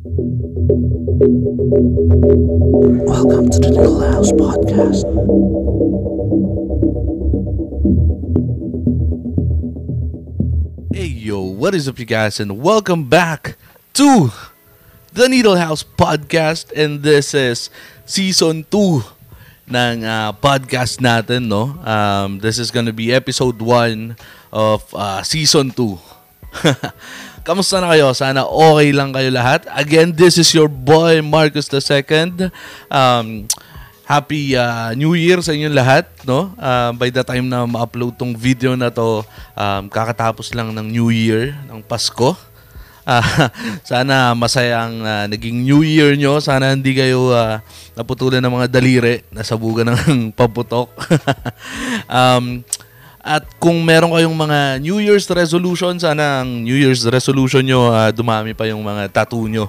Welcome to the Little House Podcast. Hey yo, what is up you guys and welcome back to the Needle House Podcast, and this is Season 2 ng podcast natin, no? This is gonna be episode 1 of Season 2. Kamusta na kayo? Sana okay lang kayo lahat. Again, this is your boy Marcus II. Happy New Year sa inyong lahat, no? By the time na ma-upload tong video na to, kakatapos lang ng New Year, ng Pasko. Sana masayang naging New Year nyo. Sana hindi kayo naputulan ng mga daliri, nasabugan ng paputok. At kung meron kayong mga New Year's resolution, sana ang New Year's resolution nyo, dumami pa yung mga tattoo nyo.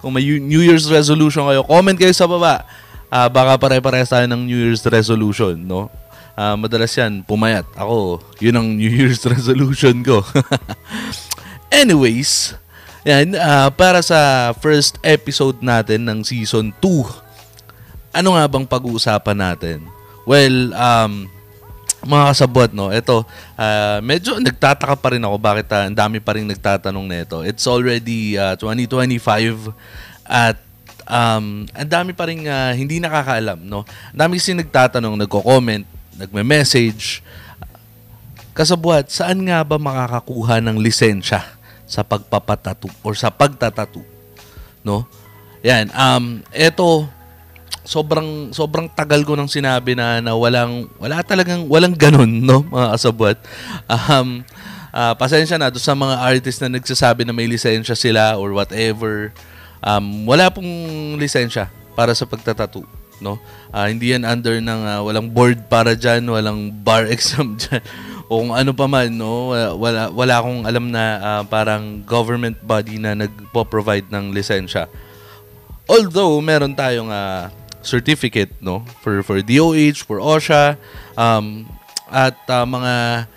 Kung may New Year's resolution kayo, comment kayo sa baba. Baka pare-parehas tayo ng New Year's resolution, no? Madalas yan, pumayat. Ako, yun ang New Year's resolution ko. Anyways, yan, para sa first episode natin ng Season 2, ano nga bang pag-uusapan natin? Well, mga kasabot, no, ito, medyo nagtataka pa rin ako bakit ang dami pa rin nagtatanong nito. It's already 2025 at ang dami pa rin hindi nakakaalam, no? Ang dami kasi nagtatanong, nagko-comment, nagme-message. Kasabot, saan nga ba makakakuha ng lisensya sa pagpapatattoo or sa pagtatattoo, no? Yan, ito, sobrang tagal ko nang sinabi na walang ganun, no, mga kasabwat. Pasensya na doon sa mga artist na nagsasabi na may lisensya sila or whatever. Wala pong lisensya para sa pagtatattoo, no? Hindi yan under ng walang board para diyan, walang bar exam diyan. O kung ano pa man, no, wala akong alam na parang government body na nagpo-provide ng lisensya. Although meron tayong certificate, no, for DOH, for OSHA, at mga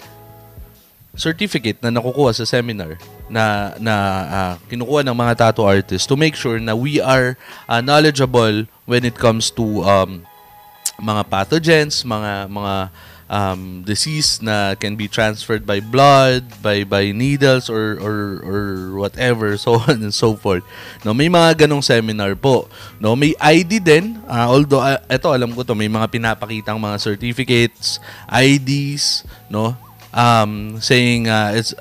certificate na nakukuha sa seminar na kinukuha ng mga tattoo artists to make sure na we are knowledgeable when it comes to mga pathogens, mga disease na can be transferred by blood, by needles or whatever, so on and so forth. No, may mga ganong seminar po. No, may ID din. Although ito alam ko to, may mga pinapakitang mga certificates, IDs, no? Saying it's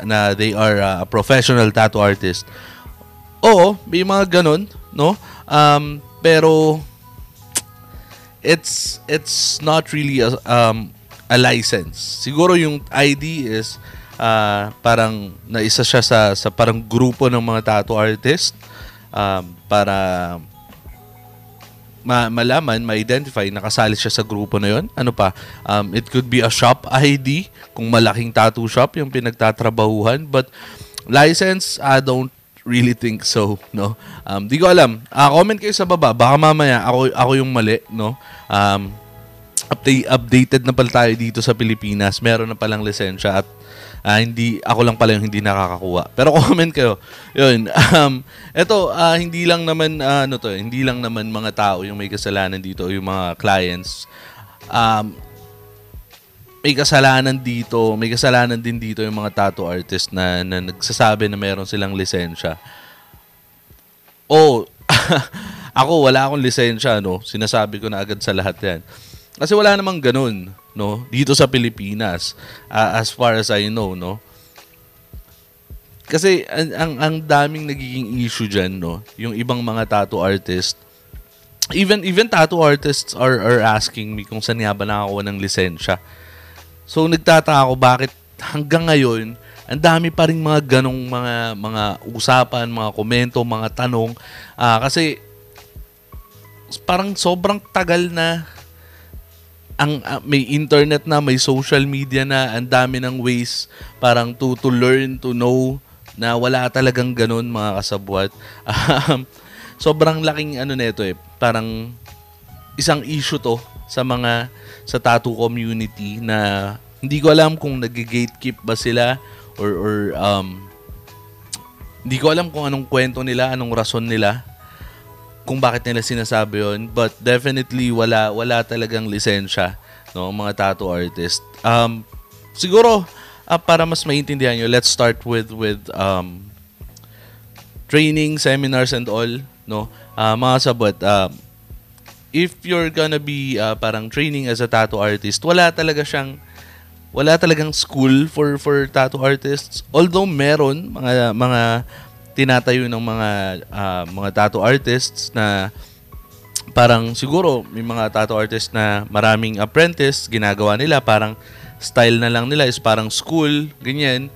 na they are a professional tattoo artist. Oo, may mga ganon, no? Pero it's not really a license. Siguro yung ID is parang naisa siya sa parang grupo ng mga tattoo artist para malaman, ma-identify, nakasali siya sa grupo na yon. Ano pa? It could be a shop ID kung malaking tattoo shop yung pinagtatrabahuhan, but license, I don't really think so, no. Di ko alam. Comment kayo sa baba. Baka mamaya ako yung mali, no. Updated na pala tayo dito sa Pilipinas. Meron na palang lisensya at hindi ako lang pala yung hindi nakakakuha. Pero comment kayo. Yun. Ito hindi lang naman hindi lang naman mga tao yung may kasalanan dito, yung mga clients. May kasalanan din dito yung mga tattoo artist na nagsasabi na meron silang lisensya. Ako wala akong lisensya, no. Sinasabi ko na agad sa lahat 'yan. Kasi wala namang ganun, no, dito sa Pilipinas, as far as I know, no. Kasi ang daming nagiging issue diyan, no. Yung ibang mga tattoo artist, even tattoo artists are asking me kung saan nga ba nakakuha ng lisensya. So nagtataka ako bakit hanggang ngayon ang dami pa ring mga ganong mga usapan, mga komento, mga tanong, kasi parang sobrang tagal na may internet na, may social media na, ang dami ng ways parang to learn, to know na wala talagang ganun, mga kasabwat. Sobrang laking nito parang isang issue to sa tattoo community na hindi ko alam kung nag-gatekeep ba sila or Hindi ko alam kung anong kwento nila, anong rason nila, kung bakit nila sinasabi yun. But definitely, wala talagang lisensya, no, mga tattoo artist. Siguro, para mas maintindihan nyo, let's start with training, seminars, and all, no? Mga sabot, if you're gonna be parang training as a tattoo artist, wala talagang school for tattoo artists. Although meron mga tinatayo ng mga tattoo artists na parang siguro may mga tattoo artists na maraming apprentice, ginagawa nila parang style na lang nila is parang school, ganyan.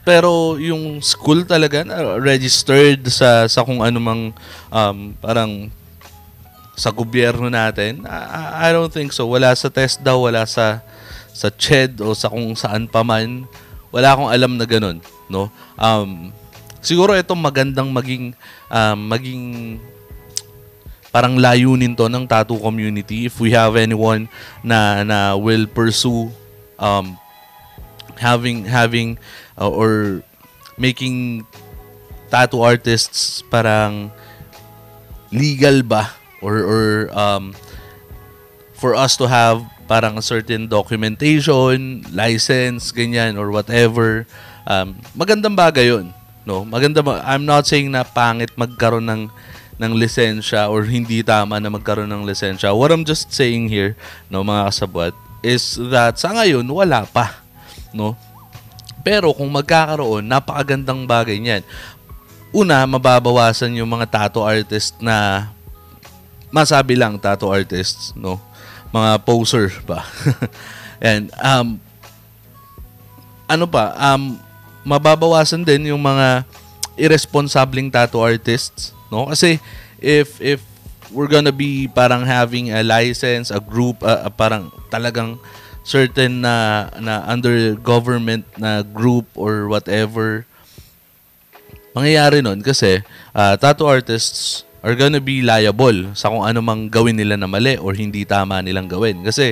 Pero yung school talaga registered sa kung anumang parang sa gobyerno natin, I don't think so. Wala sa TESDA, wala sa CHED o sa kung saan pa man. Wala akong alam na ganun, no? Siguro ito magandang maging parang layunin to ng tattoo community if we have anyone na will pursue having or making tattoo artists parang legal ba or for us to have parang a certain documentation, license, ganyan, or whatever. Magandang bagay yun, no? I'm not saying na pangit magkaroon ng lisensya or hindi tama na magkaroon ng lisensya. What I'm just saying here, no, mga kasabwat, is that sa ngayon, wala pa, no? Pero kung magkakaroon, napakagandang bagay niyan. Una, mababawasan yung mga tattoo artist na masabi lang tattoo artists, no? Mga poser ba? And mababawasan din yung mga irresponsibleng tattoo artists, no? Kasi if we're gonna be parang having a license, a group, parang talagang certain na under government na group or whatever, mangyayari nun kasi tattoo artists are gonna be liable sa kung ano mang gawin nila na mali or hindi tama nilang gawin. Kasi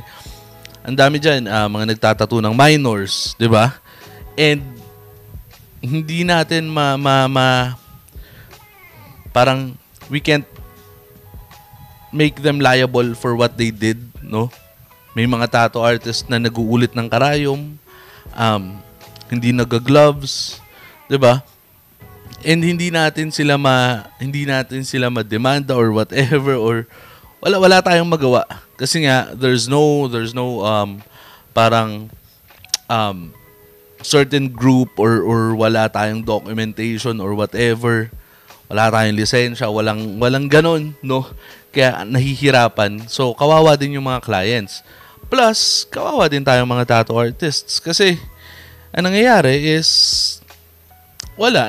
ang dami dyan, mga nagtatattoo ng minors, di ba? And hindi natin parang we can't make them liable for what they did, no? May mga tattoo artists na naguulit ng karayom, hindi nag-gloves, 'di ba? And hindi natin sila ma-demanda or whatever, or wala tayong magawa kasi nga there's no parang certain group or wala tayong documentation or whatever. Wala tayong lisensya, walang ganon, no? Kaya nahihirapan. So kawawa din yung mga clients. Plus, kawawa din tayong mga tattoo artists kasi ang nangyayari is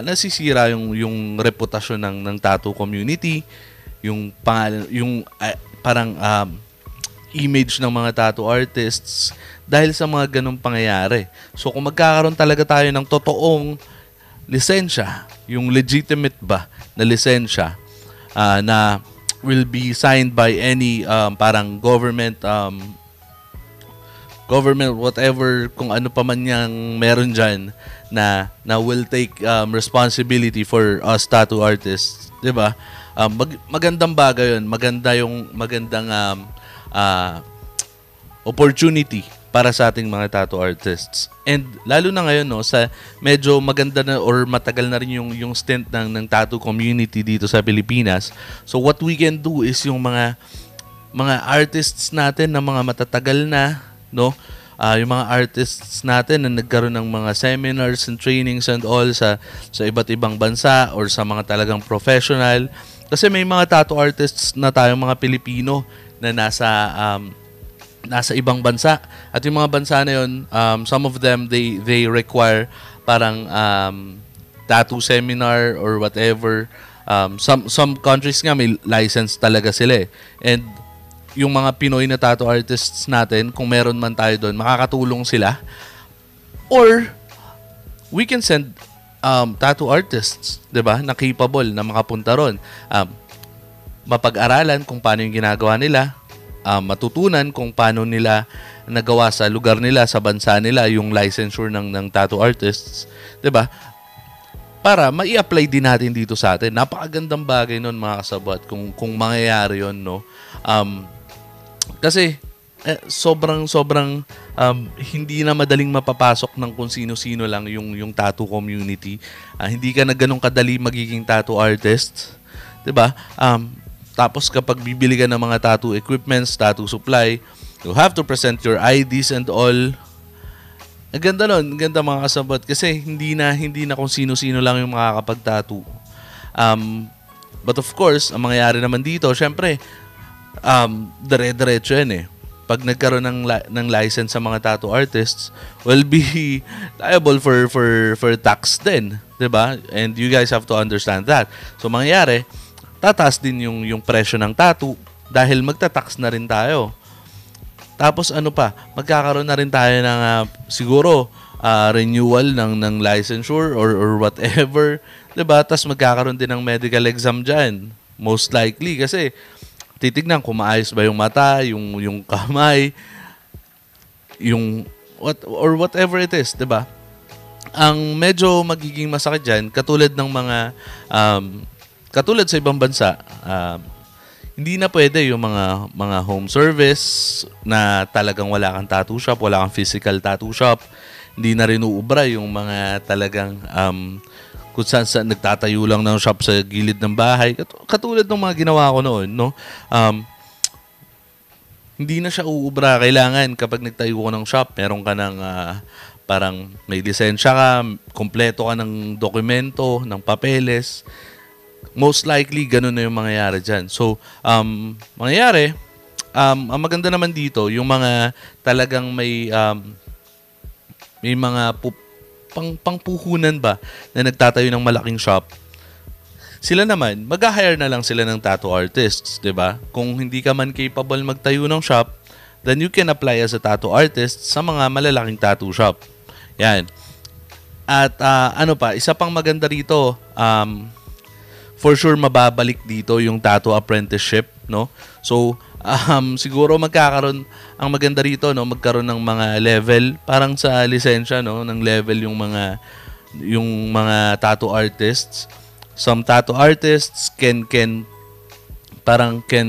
nasisira yung reputasyon ng tattoo community, yung pangalan, parang image ng mga tattoo artists dahil sa mga ganong pangyayari. So kung magkakaroon talaga tayo ng totoong lisensya, yung legitimate ba na lisensya na will be signed by any parang government whatever, kung ano pa man yang meron dyan na will take responsibility for us tattoo artists, 'di ba? Magandang bagay 'yun, magandang opportunity para sa ating mga tattoo artists. And lalo na ngayon, no, sa medyo maganda na or matagal na rin yung stint ng tattoo community dito sa Pilipinas. So what we can do is yung mga artists natin na mga matatagal na, no, yung mga artists natin na nagkaroon ng mga seminars and trainings and all sa iba't ibang bansa or sa mga talagang professional. Kasi may mga tattoo artists na tayong mga Pilipino na nasa ibang bansa. At yung mga bansa na yun, some of them, they require parang tattoo seminar or whatever. Some countries nga may license talaga sila eh. And yung mga Pinoy na tattoo artists natin, kung meron man tayo doon, makakatulong sila. Or we can send tattoo artists, 'di ba, na capable na makapunta ron. Mapag-aralan kung paano yung ginagawa nila, matutunan kung paano nila nagawa sa lugar nila, sa bansa nila, yung licensure ng tattoo artists, 'di ba? para mai-apply din natin dito sa atin. Napakagandang bagay nun mga kasabot kung mangyayari yun, no? Kasi sobrang hindi na madaling mapapasok ng kung sino-sino lang yung tattoo community. Hindi ka na ganun kadali magiging tattoo artist, 'di ba? Tapos kapag bibili ka ng mga tattoo equipments, tattoo supply, you have to present your IDs and all. Ang ganda nun, ang ganda mga kasabot kasi hindi na kung sino-sino lang yung makakapag-tattoo. But of course, ang mangyayari naman dito, syempre, dire-diretso yan eh. Pag nagkaroon ng license sa mga tattoo artists, will be liable for tax din, 'di ba? And you guys have to understand that. So mangyayari, tataas din yung presyo ng tattoo dahil magta-tax na rin tayo. Tapos ano pa, magkakaroon na rin tayo ng siguro renewal ng licensure or whatever, 'di ba? Tapos magkakaroon din ng medical exam diyan, most likely kasi titignan kung maayos ba yung mata, yung kamay, whatever it is, 'di ba? Ang medyo magiging masakit diyan, katulad ng mga katulad sa ibang bansa, hindi na pwede yung mga home service na talagang wala kang tattoo shop, wala kang physical tattoo shop. Hindi na rin uubra yung mga talagang kung saan nagtatayo lang ng shop sa gilid ng bahay. Katulad ng mga ginawa ko noon, no? Hindi na siya uubra. Kailangan kapag nagtayo ko ng shop, meron ka ng parang may lisensya ka, kompleto ka ng dokumento, ng papeles. Most likely, ganun na yung mangyayari dyan. So, mangyayari, ang maganda naman dito, yung mga talagang may mga pangpuhunan ba na nagtatayo ng malaking shop, sila naman, mag-hire na lang sila ng tattoo artists, 'di ba? Kung hindi ka man capable magtayo ng shop, then you can apply as a tattoo artist sa mga malalaking tattoo shop. Yan. At ano pa, isa pang maganda rito, for sure mababalik dito yung tattoo apprenticeship, no? So, siguro magkakaroon, ang maganda rito, no, magkaroon ng mga level, parang sa lisensya, no, ng level yung mga tattoo artists. Some tattoo artists can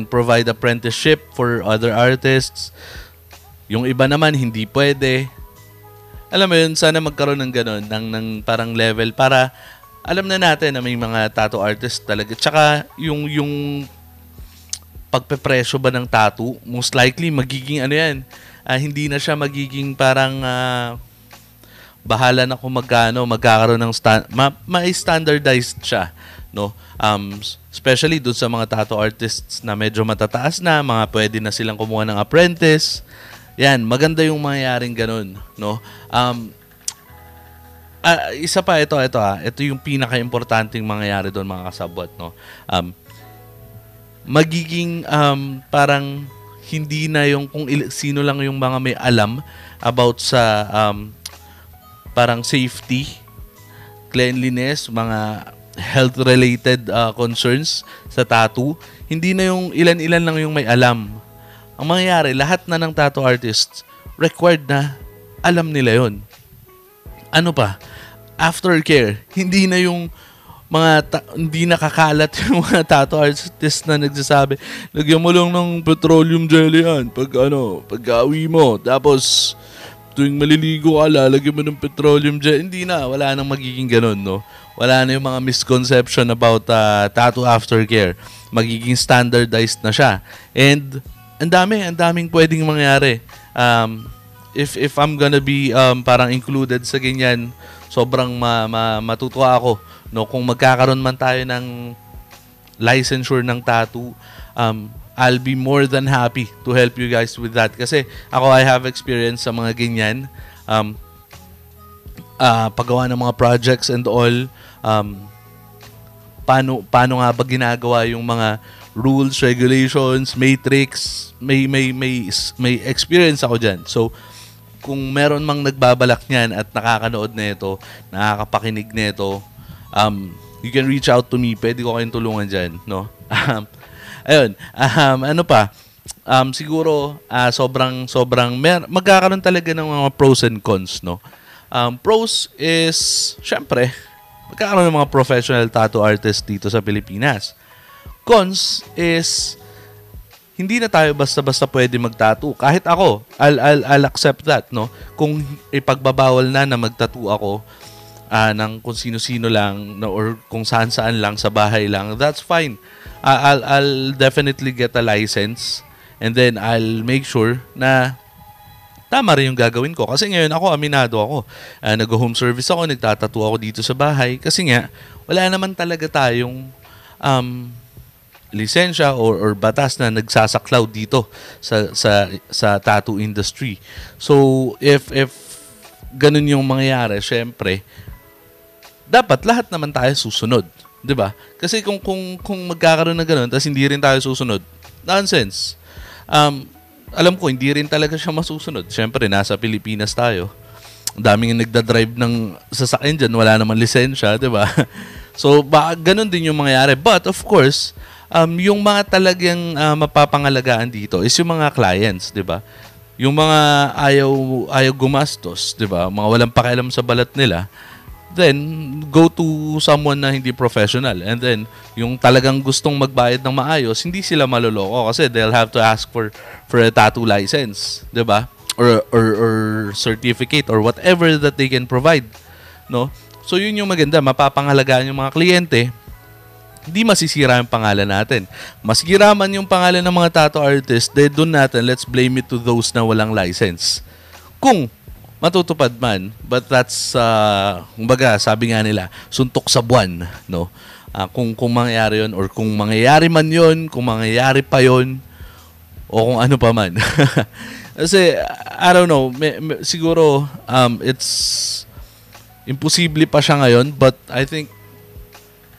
provide apprenticeship for other artists. Yung iba naman hindi pwede. Alam mo yun, sana magkaroon ng ganun, ng parang level para alam na natin na may mga tattoo artists talaga. Tsaka yung pagpepresyo ba ng tattoo, most likely magiging ano yan, hindi na siya magiging parang bahala na kung magkakaroon ng may standardized siya, no? Especially doon sa mga tattoo artists na medyo matataas na, mga pwede na silang kumuha ng apprentice. Yan, maganda yung mangyayaring ganun, no? Isa pa ito yung pinaka-importanting mangyayari doon mga kasabot, no? Magiging parang hindi na yung kung sino lang yung mga may alam about sa parang safety, cleanliness, mga health-related concerns sa tattoo. Hindi na yung ilan-ilan lang yung may alam. Ang mangyayari, lahat na ng tattoo artists required na alam nila yon. Ano pa? Aftercare. Hindi na yung hindi nakakalat yung mga tattoo artists na nagsasabi, lagyan mo lang ng petroleum jelly yan pag-awi mo. Tapos, tuwing maliligo ka, lalagyan mo ng petroleum jelly. Hindi na, wala nang magiging ganun, no? Wala na yung mga misconception about tattoo aftercare. Magiging standardized na siya. And, ang daming pwedeng mangyari. If I'm gonna be parang included sa ganyan, sobrang matutuwa ako, no? Kung magkakaroon man tayo ng licensure ng tattoo, I'll be more than happy to help you guys with that. Kasi ako, I have experience sa mga ganyan. Paggawa ng mga projects and all. Paano nga ba ginagawa yung mga rules, regulations, matrix. May experience ako dyan. So, kung meron mang nagbabalak niyan at nakakanood nito, nakakapakinig nito, you can reach out to me. Pwede ko kayong tulungan dyan, no? Ayun. Ano pa? Siguro, magkakaroon talaga ng mga pros and cons, no? Pros is, syempre, magkakaroon ng mga professional tattoo artists dito sa Pilipinas. Cons is hindi na tayo basta-basta pwede mag-tattoo. Kahit ako, I'll accept that, no? Kung ipagbabawal na mag-tattoo ako ng kung sino-sino lang, no, or kung saan-saan lang sa bahay lang, that's fine. I'll definitely get a license, and then I'll make sure na tama rin yung gagawin ko. Kasi ngayon ako, aminado ako. Nag-home service ako, nagtatattoo ako dito sa bahay. Kasi nga, wala naman talaga tayong lisensya or batas na nagsasaklaw dito sa tattoo industry. So, if ganun yung mangyayari, syempre, dapat lahat naman tayo susunod. 'Di ba? Kasi kung magkakaroon ng ganun, tapos hindi rin tayo susunod, nonsense. Alam ko, hindi rin talaga siya masusunod. Syempre, nasa Pilipinas tayo. Ang daming nagdadrive ng sasakyan dyan, wala naman lisensya, 'di ba? So, ganun din yung mangyayari. But, of course, yung mga talagang mapapangalagaan dito is yung mga clients, 'di ba? Yung mga ayaw gumastos, 'di ba? Mga walang pakialam sa balat nila, then go to someone na hindi professional. And then yung talagang gustong magbayad ng maayos, hindi sila maloloko kasi they'll have to ask for a tattoo license, 'di ba? Or certificate or whatever that they can provide, no? So yun yung maganda, mapapangalagaan yung mga kliyente. Hindi masisira yung pangalan natin. Masira man yung pangalan ng mga tattoo artist, doon natin, let's blame it to those na walang license. Kung matutupad man, but that's, kumbaga, sabi nga nila, suntok sa buwan, no? Kung mangyayari yun, or kung mangyayari man yun, kung mangyayari pa yun, o kung ano pa man. Kasi, I don't know, siguro, it's imposible pa siya ngayon, but I think,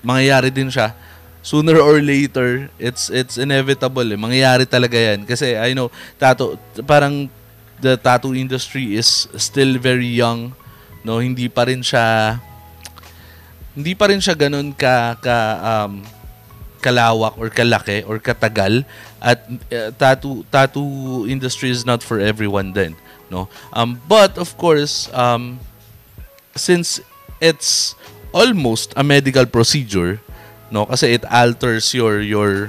mangyayari din siya sooner or later. It's inevitable, mangyayari talaga yan kasi I know parang the tattoo industry is still very young, no? Hindi pa rin siya ganun kalawak or kalaki or katagal, at tattoo industry is not for everyone then, no? But of course, since it's almost a medical procedure, no, kasi it alters your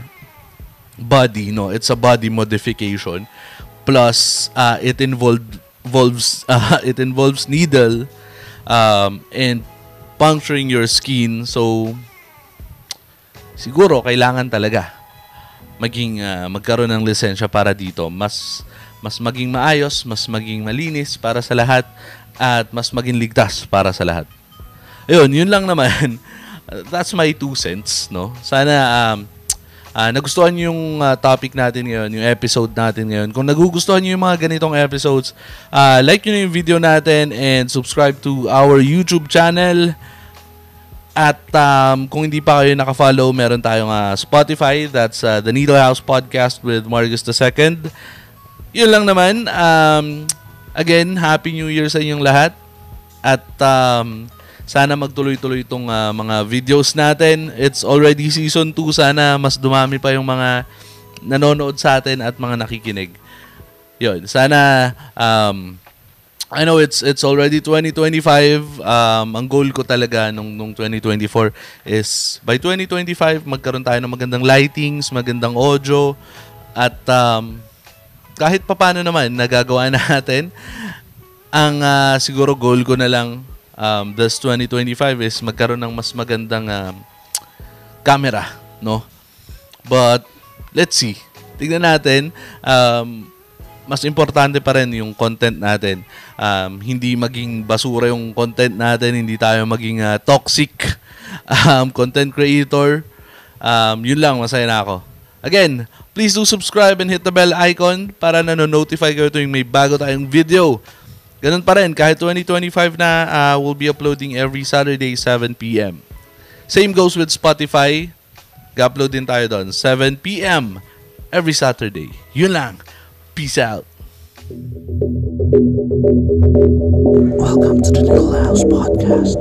body, no, it's a body modification, plus it involves needle and puncturing your skin. So siguro kailangan talaga magkaroon ng lisensya para dito, mas maging maayos, mas maging malinis para sa lahat, at mas maging ligtas para sa lahat. Ayun, yun lang naman. That's my 2 cents, no? Sana nagustuhan niyo yung topic natin ngayon, yung episode natin ngayon. Kung nagugustuhan niyo yung mga ganitong episodes, like niyo yung video natin and subscribe to our YouTube channel. At kung hindi pa kayo naka-follow, meron tayong Spotify. That's The Needle House Podcast with Marcus II. Yun lang naman. Again, Happy New Year sa inyong lahat. At sana magtuloy-tuloy itong mga videos natin. It's already season 2. Sana mas dumami pa yung mga nanonood sa atin at mga nakikinig. Yun. Sana, I know it's already 2025. Ang goal ko talaga nung 2024 is by 2025, magkaroon tayo ng magandang lightings, magandang audio, at kahit papano naman, nagagawa natin. Ang siguro goal ko na lang this 2025 is magkaroon ng mas magandang camera, no? But let's see. Tignan natin. Mas importante pa rin yung content natin. Hindi maging basura yung content natin, hindi tayo maging toxic content creator. Yun lang, masaya na ako. Again, please do subscribe and hit the bell icon para nano-notify kayo tuwing may bago tayong video. Ganun pa rin, kahit 2025 na, we'll be uploading every Saturday, 7 p.m. Same goes with Spotify. Ga-upload din tayo doon, 7 p.m. every Saturday. Yun lang. Peace out. Welcome to the Needle House Podcast.